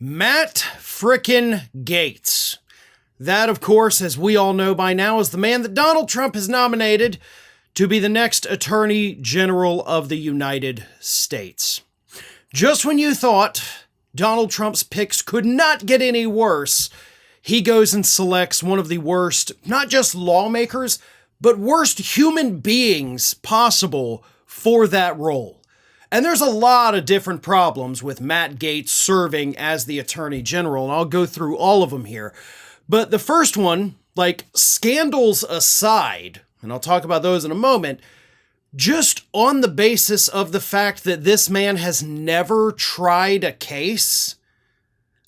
Matt frickin' Gaetz. That, of course, as we all know by now, is the man that Donald Trump has nominated to be the next Attorney General of the United States. Just when you thought Donald Trump's picks could not get any worse, he goes and selects one of the worst, not just lawmakers, but worst human beings possible for that role. And there's a lot of different problems with Matt Gaetz serving as the Attorney General, and I'll go through all of them here. But the first one, like scandals aside, and I'll talk about those in a moment, just on the basis of the fact that this man has never tried a case,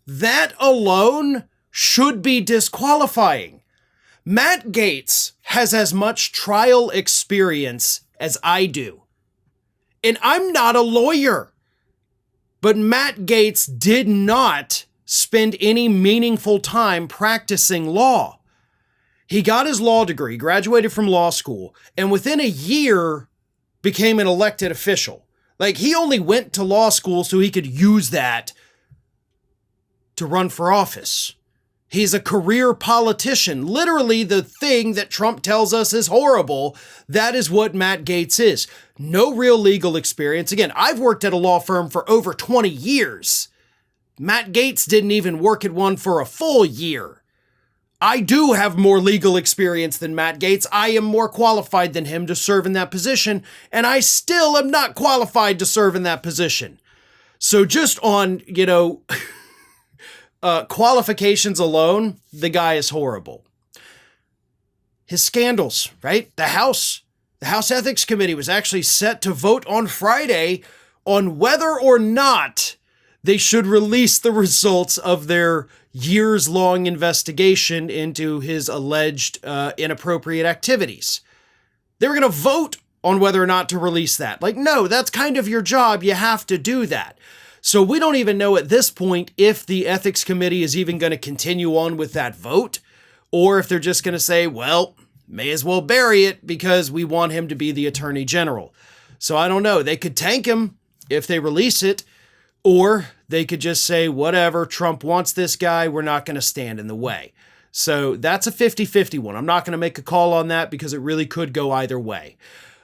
that alone should be disqualifying. Matt Gaetz has as much trial experience as I do. And I'm not a lawyer. But Matt Gaetz did not spend any meaningful time practicing law. He got his law degree, graduated from law school, and within a year became an elected official. Like, he only went to law school so he could use that to run for office. He's a career politician. Literally the thing that Trump tells us is horrible. That is what Matt Gaetz is. No real legal experience. Again, I've worked at a law firm for over 20 years. Matt Gaetz didn't even work at one for a full year. I do have more legal experience than Matt Gaetz. I am more qualified than him to serve in that position, and I still am not qualified to serve in that position. So just on, qualifications alone, the guy is horrible. His scandals, right? The House Ethics Committee was actually set to vote on Friday on whether or not they should release the results of their years-long investigation into his alleged inappropriate activities. They were going to vote on whether or not to release that. Like, no, that's kind of your job. You have to do that. So we don't even know at this point if the Ethics Committee is even going to continue on with that vote, or if they're just going to say, well, may as well bury it because we want him to be the Attorney General. So I don't know. They could tank him if they release it, or they could just say, whatever, Trump wants this guy, we're not going to stand in the way. So that's a 50-50 one. I'm not going to make a call on that because it really could go either way.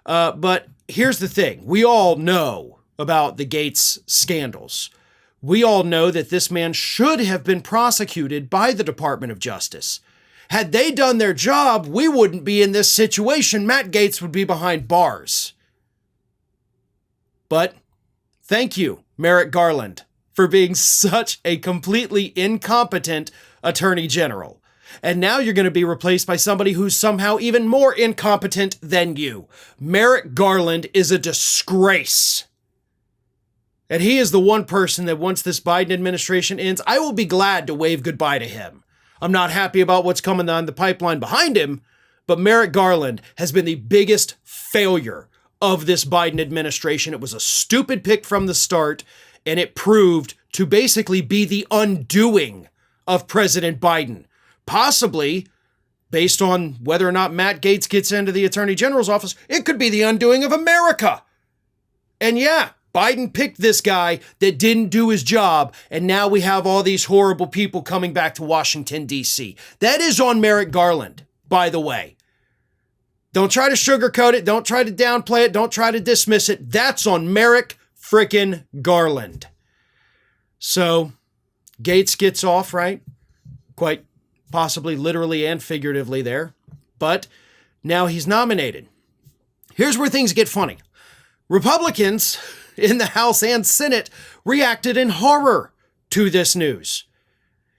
But here's the thing. We all know about the Gaetz scandals. We all know that this man should have been prosecuted by the Department of Justice. Had they done their job, we wouldn't be in this situation. Matt Gaetz would be behind bars. But thank you, Merrick Garland, for being such a completely incompetent Attorney General. And now you're going to be replaced by somebody who's somehow even more incompetent than you. Merrick Garland is a disgrace. And he is the one person that once this Biden administration ends, I will be glad to wave goodbye to him. I'm not happy about what's coming down the pipeline behind him, but Merrick Garland has been the biggest failure of this Biden administration. It was a stupid pick from the start, and it proved to basically be the undoing of President Biden. Possibly, based on whether or not Matt Gaetz gets into the Attorney General's office, it could be the undoing of America. And yeah, Biden picked this guy that didn't do his job, and now we have all these horrible people coming back to Washington, D.C. That is on Merrick Garland, by the way. Don't try to sugarcoat it. Don't try to downplay it. Don't try to dismiss it. That's on Merrick frickin' Garland. So, Gaetz gets off, right? Quite possibly literally and figuratively there. But now he's nominated. Here's where things get funny. Republicans in the House and Senate reacted in horror to this news.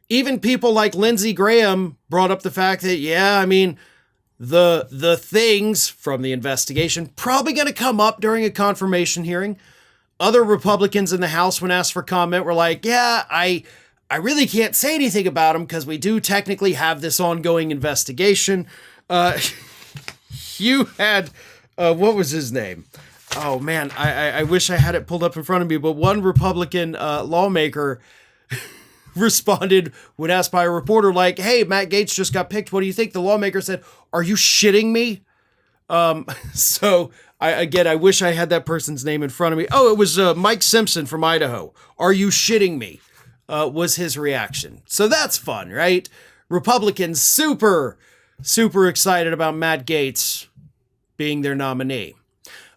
Even people like Lindsey Graham brought up the fact that, the things from the investigation probably going to come up during a confirmation hearing. Other Republicans in the House, when asked for comment, were like, I really can't say anything about them because we do technically have this ongoing investigation. You had, what was his name? Oh man, I wish I had it pulled up in front of me, but one Republican lawmaker responded when asked by a reporter like, hey, Matt Gaetz just got picked. What do you think? The lawmaker said, are you shitting me? So I wish I had that person's name in front of me. Oh, it was Mike Simpson from Idaho. Are you shitting me? was his reaction. So that's fun, right? Republicans super excited about Matt Gaetz being their nominee.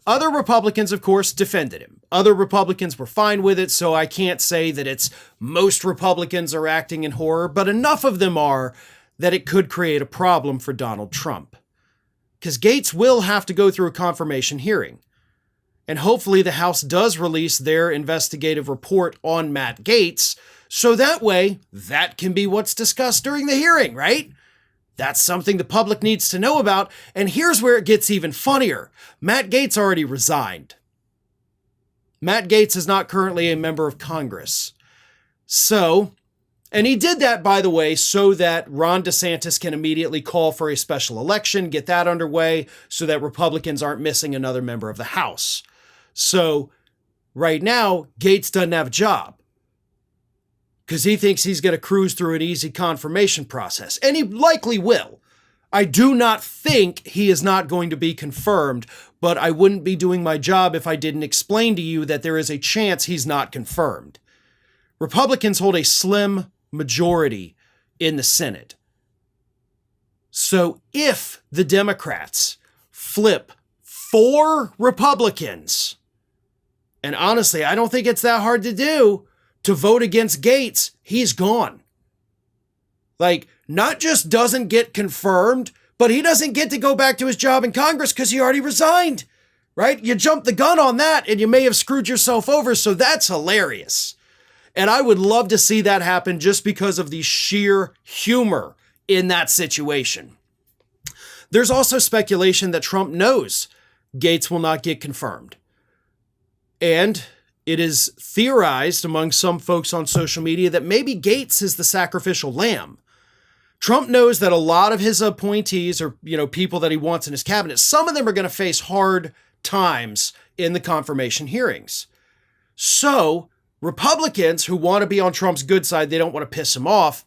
Other Republicans, of course, defended him. Other Republicans were fine with it, so I can't say that it's most Republicans are acting in horror, but enough of them are that it could create a problem for Donald Trump. Because Gaetz will have to go through a confirmation hearing. And hopefully the House does release their investigative report on Matt Gaetz, so that way, that can be what's discussed during the hearing, right? That's something the public needs to know about, and here's where it gets even funnier. Matt Gaetz already resigned. Matt Gaetz is not currently a member of Congress. So, and he did that, by the way, so that Ron DeSantis can immediately call for a special election, get that underway, so that Republicans aren't missing another member of the House. So, right now, Gaetz doesn't have a job, because he thinks he's going to cruise through an easy confirmation process. And he likely will. I do not think he is not going to be confirmed, but I wouldn't be doing my job if I didn't explain to you that there is a chance he's not confirmed. Republicans hold a slim majority in the Senate. So if the Democrats flip 4 Republicans, and honestly, I don't think it's that hard to do, to vote against Gaetz, he's gone. Like, not just doesn't get confirmed, but he doesn't get to go back to his job in Congress because he already resigned, right? You jumped the gun on that and you may have screwed yourself over, so that's hilarious. And I would love to see that happen just because of the sheer humor in that situation. There's also speculation that Trump knows Gaetz will not get confirmed. And it is theorized among some folks on social media that maybe Gaetz is the sacrificial lamb. Trump knows that a lot of his appointees or, people that he wants in his cabinet, some of them are going to face hard times in the confirmation hearings. So Republicans who want to be on Trump's good side, they don't want to piss him off,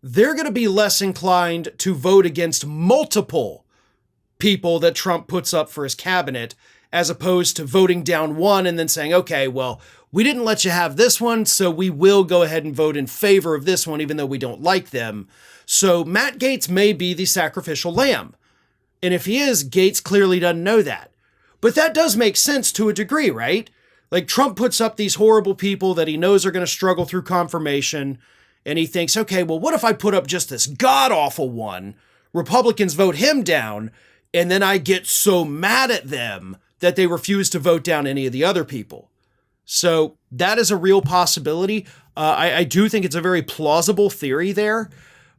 they're going to be less inclined to vote against multiple people that Trump puts up for his cabinet, as opposed to voting down one and then saying, okay, well, we didn't let you have this one, so we will go ahead and vote in favor of this one, even though we don't like them. So Matt Gaetz may be the sacrificial lamb. And if he is, Gaetz clearly doesn't know that. But that does make sense to a degree, right? Like, Trump puts up these horrible people that he knows are going to struggle through confirmation, and he thinks, okay, well, what if I put up just this god-awful one? Republicans vote him down, and then I get so mad at them that they refuse to vote down any of the other people. So that is a real possibility. I do think it's a very plausible theory there.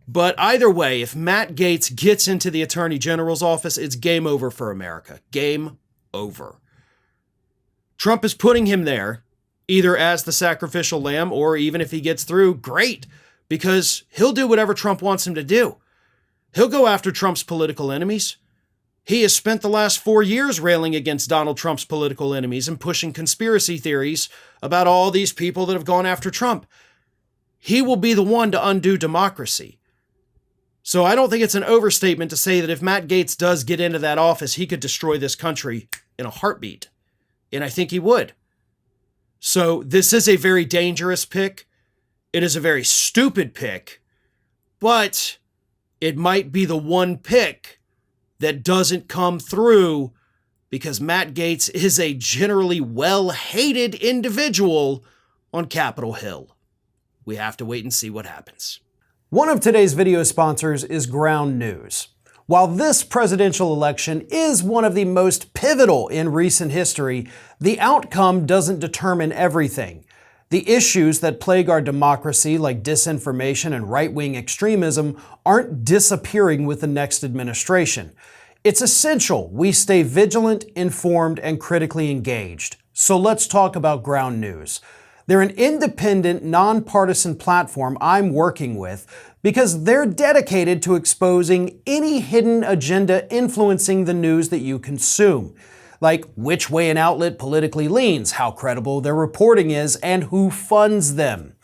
But either way, if Matt Gaetz gets into the Attorney General's office, it's game over for America. Game over. Trump is putting him there, either as the sacrificial lamb, or even if he gets through, great, because he'll do whatever Trump wants him to do. He'll go after Trump's political enemies. He has spent the last 4 years railing against Donald Trump's political enemies and pushing conspiracy theories about all these people that have gone after Trump. He will be the one to undo democracy. So I don't think it's an overstatement to say that if Matt Gaetz does get into that office, he could destroy this country in a heartbeat. And I think he would. So this is a very dangerous pick. It is a very stupid pick. But it might be the one pick that doesn't come through because Matt Gaetz is a generally well-hated individual on Capitol Hill. We have to wait and see what happens. One of today's video sponsors is Ground News. While this presidential election is one of the most pivotal in recent history, the outcome doesn't determine everything. The issues that plague our democracy, like disinformation and right-wing extremism, aren't disappearing with the next administration. It's essential we stay vigilant, informed, and critically engaged. So let's talk about Ground News. They're an independent, nonpartisan platform I'm working with because they're dedicated to exposing any hidden agenda influencing the news that you consume, like which way an outlet politically leans, how credible their reporting is, and who funds them.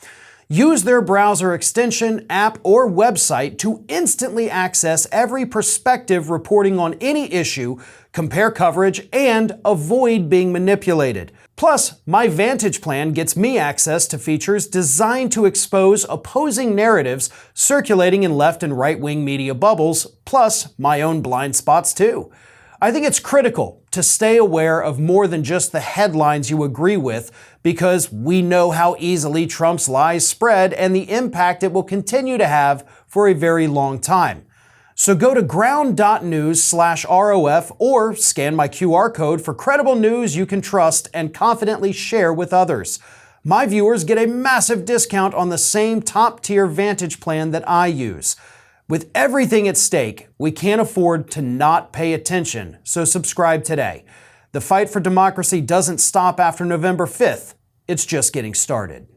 Use their browser extension, app, or website to instantly access every perspective reporting on any issue, compare coverage, and avoid being manipulated. Plus, my Vantage plan gets me access to features designed to expose opposing narratives circulating in left and right-wing media bubbles, plus my own blind spots too. I think it's critical to stay aware of more than just the headlines you agree with, because we know how easily Trump's lies spread and the impact it will continue to have for a very long time. So go to ground.news/ROF or scan my QR code for credible news you can trust and confidently share with others. My viewers get a massive discount on the same top-tier Vantage plan that I use. With everything at stake, we can't afford to not pay attention, so subscribe today. The fight for democracy doesn't stop after November 5th. It's just getting started.